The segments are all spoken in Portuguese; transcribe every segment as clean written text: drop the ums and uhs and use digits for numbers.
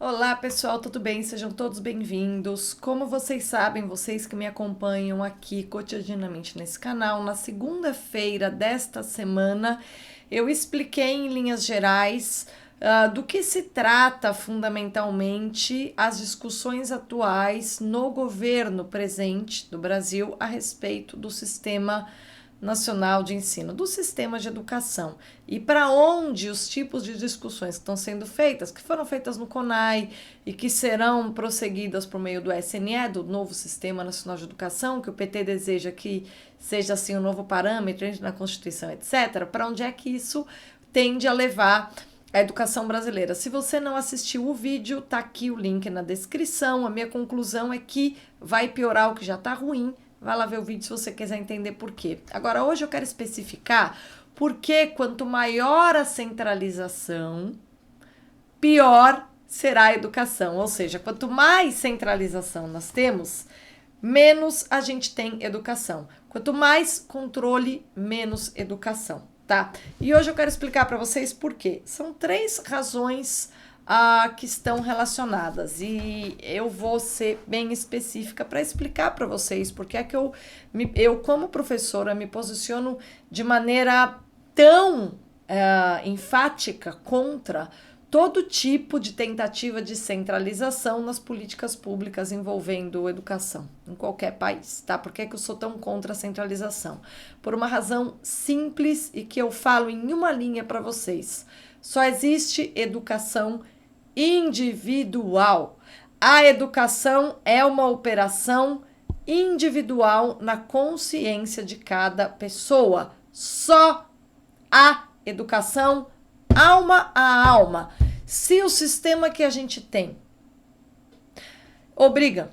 Olá pessoal, tudo bem? Sejam todos bem-vindos. Como vocês sabem, vocês que me acompanham aqui cotidianamente nesse canal, na segunda-feira desta semana eu expliquei em linhas gerais do que se trata fundamentalmente as discussões atuais no governo presente do Brasil a respeito do Sistema Nacional de Ensino, do sistema de educação, e para onde os tipos de discussões que estão sendo feitas, que foram feitas no CONAI e que serão prosseguidas por meio do SNE, do novo Sistema Nacional de Educação, que o PT deseja que seja assim o novo parâmetro na Constituição, etc., para onde é que isso tende a levar a educação brasileira. Se você não assistiu o vídeo, tá aqui o link na descrição. A minha conclusão é que vai piorar o que já está ruim. Vai lá ver o vídeo se você quiser entender por quê. Agora, hoje eu quero especificar porque quanto maior a centralização, pior será a educação. Ou seja, quanto mais centralização nós temos, menos a gente tem educação. Quanto mais controle, menos educação, tá? E hoje eu quero explicar para vocês por quê. São 3 razões que estão relacionadas e eu vou ser bem específica para explicar para vocês porque é que eu como professora me posiciono de maneira tão enfática contra todo tipo de tentativa de centralização nas políticas públicas envolvendo educação em qualquer país, tá? Por que é que eu sou tão contra a centralização? Por uma razão simples e que eu falo em uma linha para vocês. Só existe educação individual. A educação é uma operação individual na consciência de cada pessoa. Só a educação, alma a alma. Se o sistema que a gente tem obriga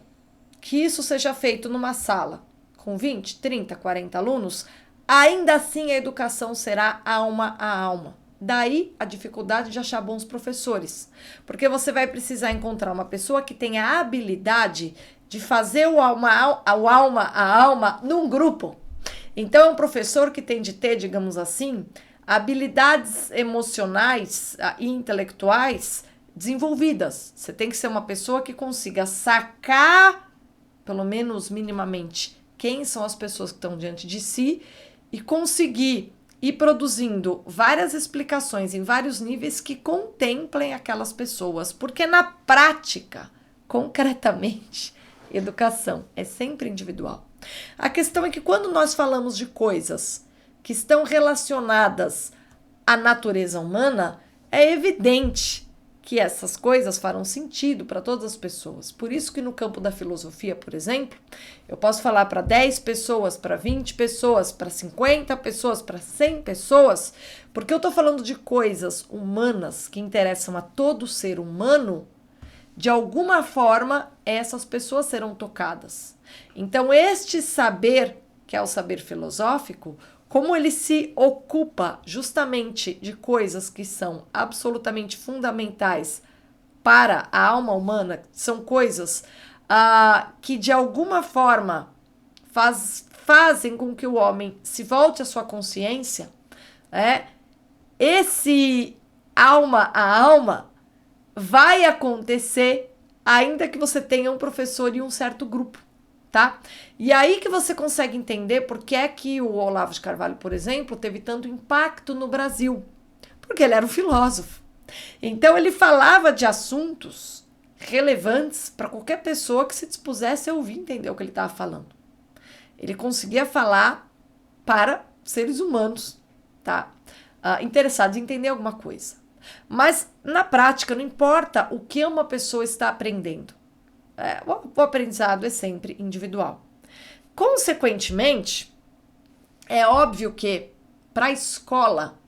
que isso seja feito numa sala com 20, 30, 40 alunos, ainda assim a educação será alma a alma. Daí a dificuldade de achar bons professores, porque você vai precisar encontrar uma pessoa que tenha a habilidade de fazer o alma a alma num grupo. Então é um professor que tem de ter, digamos assim, habilidades emocionais e intelectuais desenvolvidas. Você tem que ser uma pessoa que consiga sacar, pelo menos minimamente, quem são as pessoas que estão diante de si e conseguir e produzindo várias explicações em vários níveis que contemplem aquelas pessoas. Porque na prática, concretamente, educação é sempre individual. A questão é que quando nós falamos de coisas que estão relacionadas à natureza humana, é evidente que essas coisas farão sentido para todas as pessoas. Por isso que no campo da filosofia, por exemplo, eu posso falar para 10 pessoas, para 20 pessoas, para 50 pessoas, para 100 pessoas, porque eu estou falando de coisas humanas que interessam a todo ser humano, de alguma forma essas pessoas serão tocadas. Então este saber, que é o saber filosófico, como ele se ocupa justamente de coisas que são absolutamente fundamentais para a alma humana, são coisas que de alguma forma fazem com que o homem se volte à sua consciência, esse alma a alma vai acontecer ainda que você tenha um professor e um certo grupo. Tá? E aí que você consegue entender por que é que o Olavo de Carvalho, por exemplo, teve tanto impacto no Brasil. Porque ele era um filósofo. Então ele falava de assuntos relevantes para qualquer pessoa que se dispusesse a ouvir entender o que ele estava falando. Ele conseguia falar para seres humanos, tá? Interessados em entender alguma coisa. Mas na prática não importa o que uma pessoa está aprendendo. O aprendizado é sempre individual. Consequentemente, é óbvio que para a escola,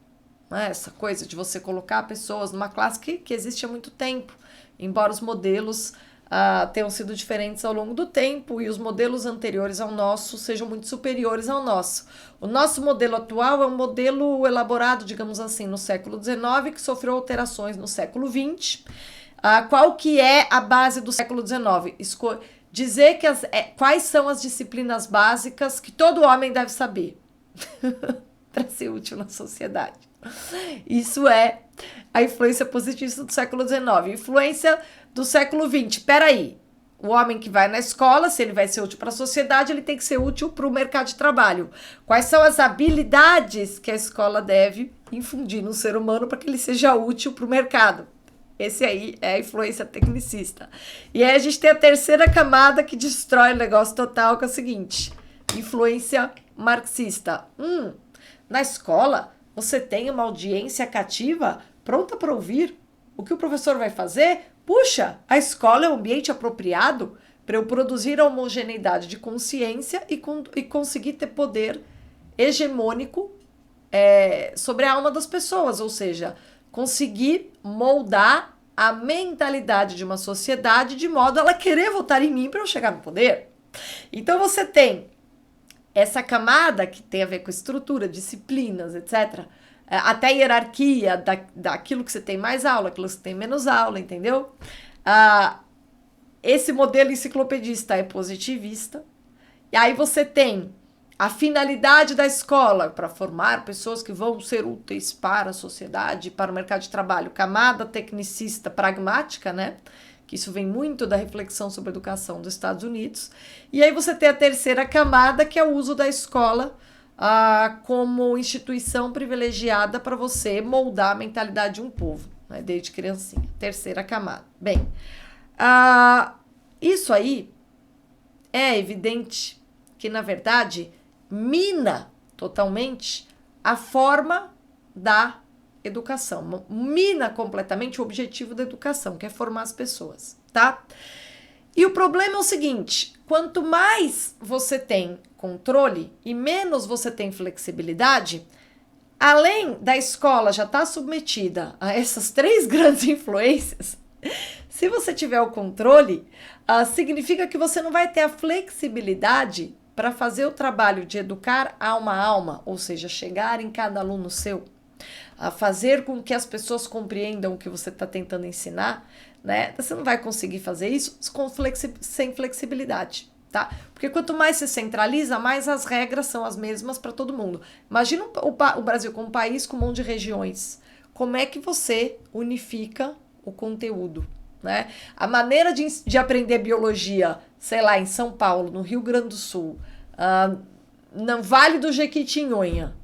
essa coisa de você colocar pessoas numa classe que existe há muito tempo, embora os modelos tenham sido diferentes ao longo do tempo e os modelos anteriores ao nosso sejam muito superiores ao nosso. O nosso modelo atual é um modelo elaborado, digamos assim, no século XIX, que sofreu alterações no século XX. Qual que é a base do século XIX? Dizer que quais são as disciplinas básicas que todo homem deve saber para ser útil na sociedade. Isso é a influência positivista do século XIX. Influência do século XX. Peraí, o homem que vai na escola, se ele vai ser útil para a sociedade, ele tem que ser útil para o mercado de trabalho. Quais são as habilidades que a escola deve infundir no ser humano para que ele seja útil para o mercado? Esse aí é a influência tecnicista. E aí a gente tem a terceira camada que destrói o negócio total, que é o seguinte: influência marxista. Na escola, você tem uma audiência cativa pronta para ouvir o que o professor vai fazer. Puxa, a escola é um ambiente apropriado para eu produzir a homogeneidade de consciência e conseguir ter poder hegemônico sobre a alma das pessoas, ou seja, conseguir moldar a mentalidade de uma sociedade de modo a ela querer votar em mim para eu chegar no poder. Então você tem essa camada que tem a ver com estrutura, disciplinas, etc., até a hierarquia daquilo que você tem mais aula, aquilo que você tem menos aula, entendeu? Esse modelo enciclopedista é positivista. E aí você tem a finalidade da escola para formar pessoas que vão ser úteis para a sociedade, para o mercado de trabalho. Camada tecnicista pragmática, né? Que isso vem muito da reflexão sobre a educação dos Estados Unidos. E aí você tem a terceira camada, que é o uso da escola como instituição privilegiada para você moldar a mentalidade de um povo, né, desde criancinha. Terceira camada. Bem, isso aí é evidente que, na verdade, mina totalmente a forma da educação, mina completamente o objetivo da educação, que é formar as pessoas, tá? E o problema é o seguinte: quanto mais você tem controle e menos você tem flexibilidade, além da escola já estar submetida a essas três grandes influências, se você tiver o controle, significa que você não vai ter a flexibilidade para fazer o trabalho de educar alma a alma, ou seja, chegar em cada aluno seu, a fazer com que as pessoas compreendam o que você está tentando ensinar, né? Você não vai conseguir fazer isso sem flexibilidade, tá? Porque quanto mais se centraliza, mais as regras são as mesmas para todo mundo. Imagina o Brasil como um país com um monte de regiões. Como é que você unifica o conteúdo, né? A maneira de aprender biologia, sei lá, em São Paulo, no Rio Grande do Sul, no Vale do Jequitinhonha,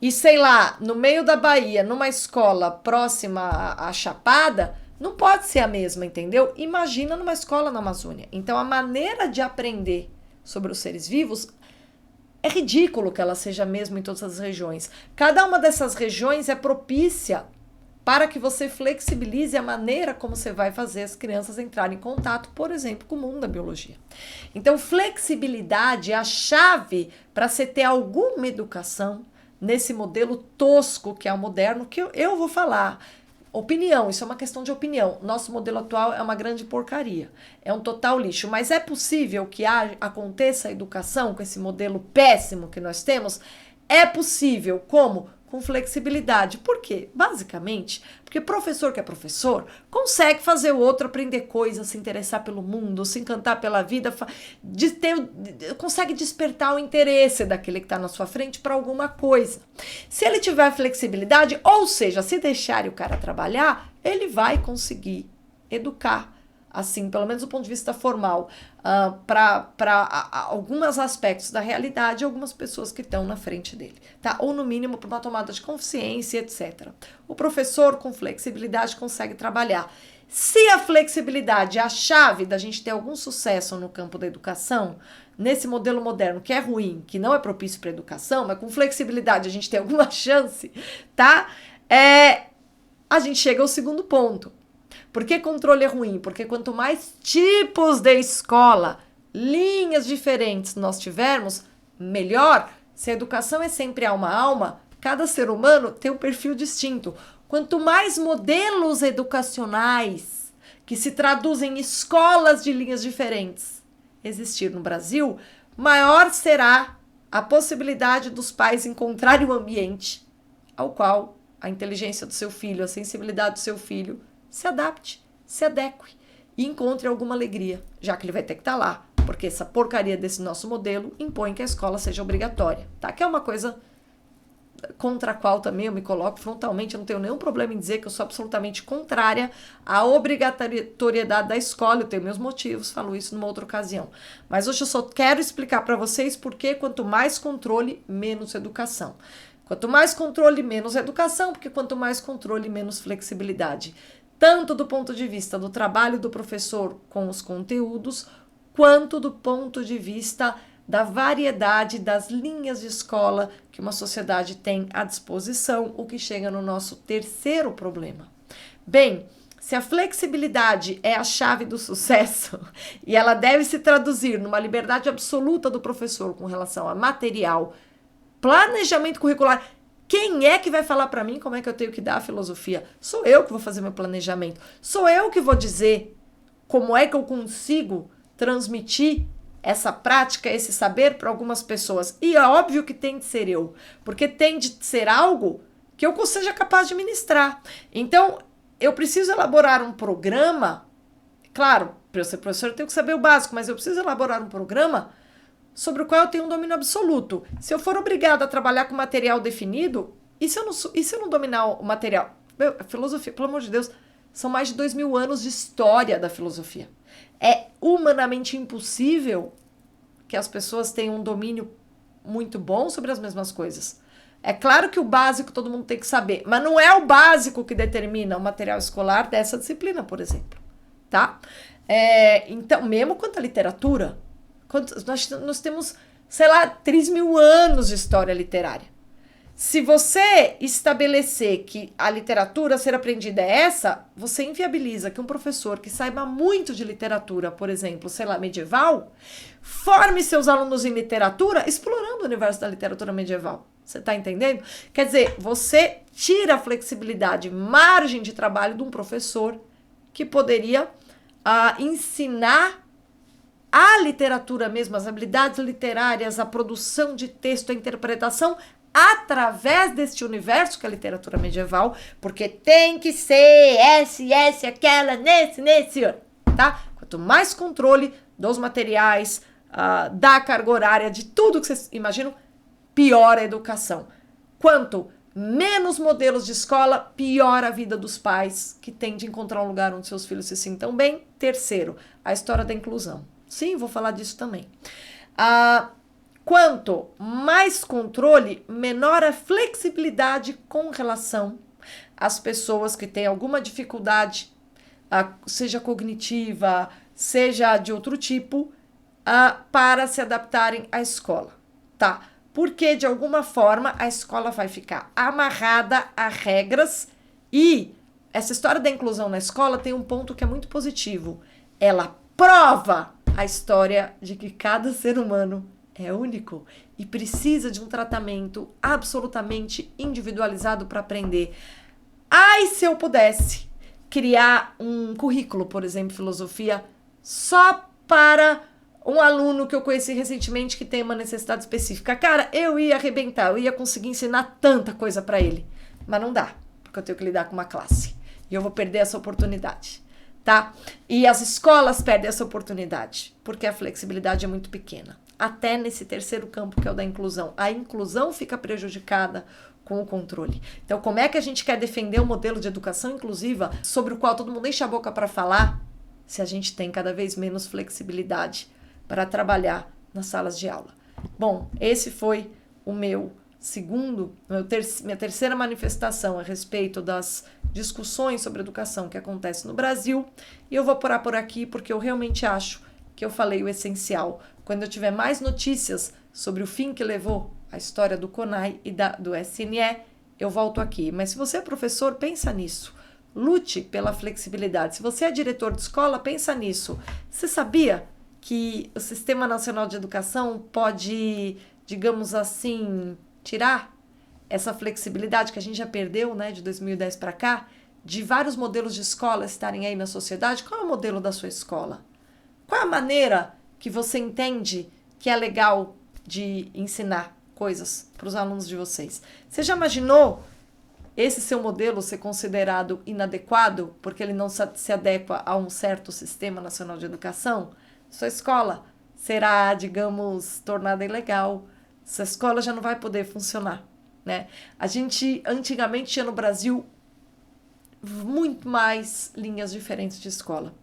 e sei lá, no meio da Bahia, numa escola próxima à Chapada, não pode ser a mesma, entendeu? Imagina numa escola na Amazônia. Então, a maneira de aprender sobre os seres vivos é ridículo que ela seja a mesma em todas as regiões. Cada uma dessas regiões é propícia para que você flexibilize a maneira como você vai fazer as crianças entrarem em contato, por exemplo, com o mundo da biologia. Então, flexibilidade é a chave para você ter alguma educação nesse modelo tosco que é o moderno, que eu vou falar. Opinião, isso é uma questão de opinião. Nosso modelo atual é uma grande porcaria, é um total lixo, mas é possível que aconteça a educação com esse modelo péssimo que nós temos? É possível. Como? Com flexibilidade. Por quê? Basicamente, porque professor que é professor consegue fazer o outro aprender coisas, se interessar pelo mundo, se encantar pela vida, consegue despertar o interesse daquele que está na sua frente para alguma coisa. Se ele tiver flexibilidade, ou seja, se deixar o cara trabalhar, ele vai conseguir educar, assim, pelo menos do ponto de vista formal, para alguns aspectos da realidade, algumas pessoas que estão na frente dele, tá? Ou no mínimo para uma tomada de consciência, etc. O professor com flexibilidade consegue trabalhar. Se a flexibilidade é a chave da gente ter algum sucesso no campo da educação, nesse modelo moderno que é ruim, que não é propício para a educação, mas com flexibilidade a gente tem alguma chance, tá? A gente chega ao segundo ponto. Por que controle é ruim? Porque quanto mais tipos de escola, linhas diferentes nós tivermos, melhor. Se a educação é sempre alma a alma, cada ser humano tem um perfil distinto. Quanto mais modelos educacionais que se traduzem em escolas de linhas diferentes existir no Brasil, maior será a possibilidade dos pais encontrarem um ambiente ao qual a inteligência do seu filho, a sensibilidade do seu filho se adapte, se adeque e encontre alguma alegria, já que ele vai ter que estar lá, porque essa porcaria desse nosso modelo impõe que a escola seja obrigatória, tá? Que é uma coisa contra a qual também eu me coloco frontalmente, eu não tenho nenhum problema em dizer que eu sou absolutamente contrária à obrigatoriedade da escola, eu tenho meus motivos, falo isso numa outra ocasião. Mas hoje eu só quero explicar para vocês porque quanto mais controle, menos educação. Quanto mais controle, menos educação, porque quanto mais controle, menos flexibilidade. Tanto do ponto de vista do trabalho do professor com os conteúdos, quanto do ponto de vista da variedade das linhas de escola que uma sociedade tem à disposição, o que chega no nosso terceiro problema. Bem, se a flexibilidade é a chave do sucesso e ela deve se traduzir numa liberdade absoluta do professor com relação a material, planejamento curricular, quem é que vai falar para mim como é que eu tenho que dar a filosofia? Sou eu que vou fazer meu planejamento. Sou eu que vou dizer como é que eu consigo transmitir essa prática, esse saber para algumas pessoas. E é óbvio que tem de ser eu, porque tem de ser algo que eu seja capaz de ministrar. Então, eu preciso elaborar um programa, claro, para eu ser professor eu tenho que saber o básico, mas eu preciso elaborar um programa sobre o qual eu tenho um domínio absoluto. Se eu for obrigada a trabalhar com material definido, e se eu não dominar o material? A filosofia, pelo amor de Deus, são mais de 2000 anos de história da filosofia. É humanamente impossível que as pessoas tenham um domínio muito bom sobre as mesmas coisas. É claro que o básico todo mundo tem que saber, mas não é o básico que determina o material escolar dessa disciplina, por exemplo, tá? Então, mesmo quanto à literatura, nós temos, sei lá, 3.000 anos de história literária. Se você estabelecer que a literatura a ser aprendida é essa, você inviabiliza que um professor que saiba muito de literatura, por exemplo, sei lá, medieval, forme seus alunos em literatura explorando o universo da literatura medieval. Você está entendendo? Quer dizer, você tira a flexibilidade, margem de trabalho de um professor que poderia ensinar a literatura mesmo, as habilidades literárias, a produção de texto, a interpretação, através deste universo que é a literatura medieval, porque tem que ser esse, aquela, nesse, tá? Quanto mais controle dos materiais, da carga horária, de tudo que vocês imaginam, pior a educação. Quanto menos modelos de escola, pior a vida dos pais, que têm de encontrar um lugar onde seus filhos se sintam bem. Terceiro, a história da inclusão. Sim, vou falar disso também. Quanto mais controle, menor a flexibilidade com relação às pessoas que têm alguma dificuldade, seja cognitiva, seja de outro tipo, para se adaptarem à escola, tá? Porque, de alguma forma, a escola vai ficar amarrada a regras e essa história da inclusão na escola tem um ponto que é muito positivo. Ela prova a história de que cada ser humano é único e precisa de um tratamento absolutamente individualizado para aprender. Ai, se eu pudesse criar um currículo, por exemplo, filosofia, só para um aluno que eu conheci recentemente que tem uma necessidade específica. Cara, eu ia arrebentar, eu ia conseguir ensinar tanta coisa para ele. Mas não dá, porque eu tenho que lidar com uma classe. E eu vou perder essa oportunidade, tá? E as escolas perdem essa oportunidade, porque a flexibilidade é muito pequena. Até nesse terceiro campo, que é o da inclusão. A inclusão fica prejudicada com o controle. Então, como é que a gente quer defender um modelo de educação inclusiva sobre o qual todo mundo enche a boca para falar, se a gente tem cada vez menos flexibilidade para trabalhar nas salas de aula? Bom, esse foi o minha terceira manifestação a respeito das discussões sobre educação que acontecem no Brasil. E eu vou parar por aqui porque eu realmente acho que eu falei o essencial. Quando eu tiver mais notícias sobre o fim que levou a história do CONAI e do SNE, eu volto aqui. Mas se você é professor, pensa nisso. Lute pela flexibilidade. Se você é diretor de escola, pensa nisso. Você sabia que o Sistema Nacional de Educação pode, digamos assim, tirar essa flexibilidade que a gente já perdeu, né, de 2010 para cá, de vários modelos de escola estarem aí na sociedade? Qual é o modelo da sua escola? Qual é a maneira que você entende que é legal de ensinar coisas para os alunos de vocês? Você já imaginou esse seu modelo ser considerado inadequado porque ele não se adequa a um certo Sistema Nacional de Educação? Sua escola será, digamos, tornada ilegal. Sua escola já não vai poder funcionar. né? A gente antigamente tinha no Brasil muito mais linhas diferentes de escola.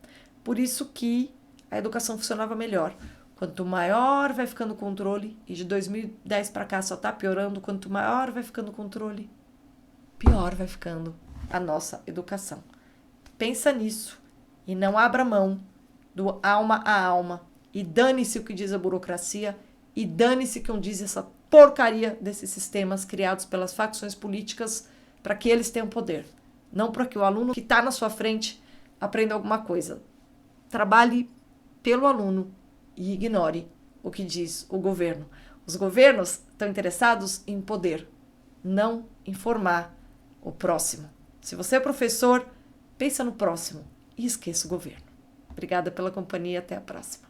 Por isso que a educação funcionava melhor. Quanto maior vai ficando o controle, e de 2010 para cá só está piorando, quanto maior vai ficando o controle, pior vai ficando a nossa educação. Pensa nisso e não abra mão do alma a alma. E dane-se o que diz a burocracia e dane-se o que diz essa porcaria desses sistemas criados pelas facções políticas para que eles tenham poder. Não para que o aluno que está na sua frente aprenda alguma coisa. Trabalhe pelo aluno e ignore o que diz o governo. Os governos estão interessados em poder, não em formar o próximo. Se você é professor, pensa no próximo e esqueça o governo. Obrigada pela companhia, até a próxima.